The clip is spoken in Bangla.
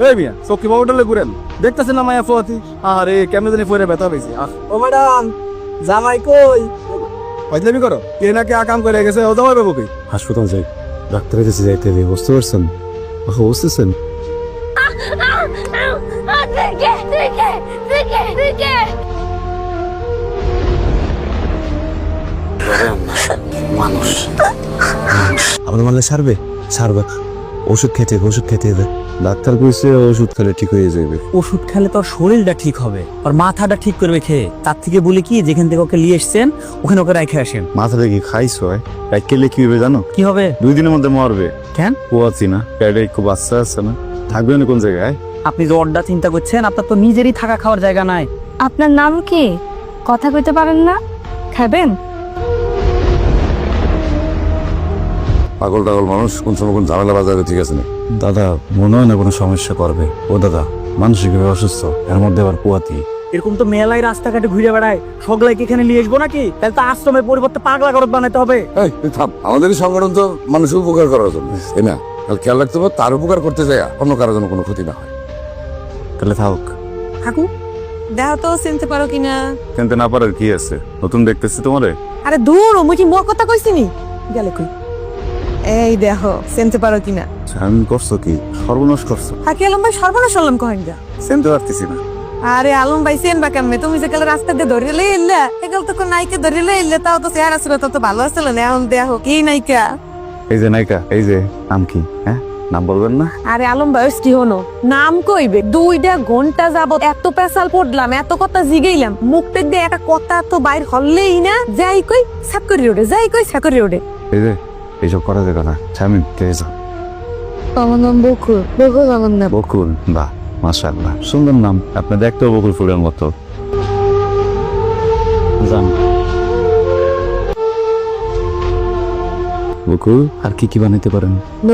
এই মিয়া চকি বাবুটালে ঘুরেন দেখতেছেন না মায়া ফোয়াতি আরে কেমনে জানি ফোরে ব্যথা পেয়েছি ও ম্যাডাম জামাই কই? ফাজলামি করো কে না কে আকাম করে গেছে ও জামাই বাবু কই হাসপাতাল যাই ডাক্তারের কাছে যাইতে হবে বুঝতে পারছেন বুঝতেছেন মানুষ আপনার মানলে সারবে সারবে ওষুধ খেতে হবে ডাক্তার কইছে ওষুধ খেলে ঠিক হয়ে যাবে ওষুধ খেলে তোর শরীরটা ঠিক হবে আর মাথাটা ঠিক করবে খেয়ে তার থেকে বলি কি যেখান থেকে ওকে নিয়ে এসছেন ওখানে ওকে রেখে আসেন মাথাটা কি খাইছ হয় রাইকেলে কি হবে জানো কি হবে 2 দিনের মধ্যে মরবে কেন পোয়াচ্ছি না প্যাডে একটু বাচ্চা আছে না থাকবে না কোন জায়গায় আপনি যে অড্ডা চিন্তা করছেন আপনার তো নিজেরই থাকা খাওয়ার জায়গা নাই আপনার নাম কি? কথা কইতে পারেন না? খাবেন? পাগল টাগল মানুষ কোন সময় কোন ঝামেলা বাজারে ঠিক আছে না দাদা মনে হয় না কোনো সমস্যা করবে ও দাদা মানসিকভাবে অসুস্থ এর মধ্যে আবার পোয়াতি এরকম তো মেলাই রাস্তাঘাটে ঘুরে বেড়ায় সগলাইকে এখানে নিয়ে আসবো নাকি তাহলে তো আশ্রমের পরিবর্তে পাগলা ঘরত বানাতে হবে এই তুই থাম আমাদেরই সংগঠন তো মানুষের উপকার করার জন্য তাই না তাহলে খেয়াল রাখতে হবে তার উপকার করতে যায় অন্য কারোর জন্য কোনো ক্ষতি না হয় তাহলে থাক কাকু দেহ তো চিনতে পারো কিনা? চিনতে না পারার কি আছে নতুন দেখতেছি তোমারে আরে দূর মুই কি মোর কথা কইছিনি গেলে কই এই দেহ চিনতে পারো কিনা? আমি করছো কি সর্বনাশ করছো হাকি আলম ভাই সর্বনাশ আলম কহেন যা চিনতে পারতেছি না আরে আলম ভাই চেনবা কেমনে তুমি যে কাল রাস্তা দিয়ে ধরিলে এলে এগুলো তো কোন নাইকে ধরিলে এলে তাও তো চেহারা ছিল তো ভালো আছিল না এখন দেহ কি নাইকা এই যে নায়িকা এই যে নাম কি হ্যাঁ নাম বলবেন না আরে আলম ভাই কি হনো নাম কইবে 2 ঘন্টা যাবত এত পেশাল পড়লাম এত কথা জিগাইলাম মুখটা দিয়ে একটা কথা তো বাইর হললেই না যাই কই সাকরি রোডে যাই কই সাকরি রোডে এই যে এইসব করা যাবে না শামিম কে যা আমার নাম বকুল। বকুল আমার নাম। বকুল বাহ মাশাআল্লাহ সুন্দর নাম আপনি দেখতেও বকুল ফুলের মতো জান বকুল আর কি কি বানাইতে পারেন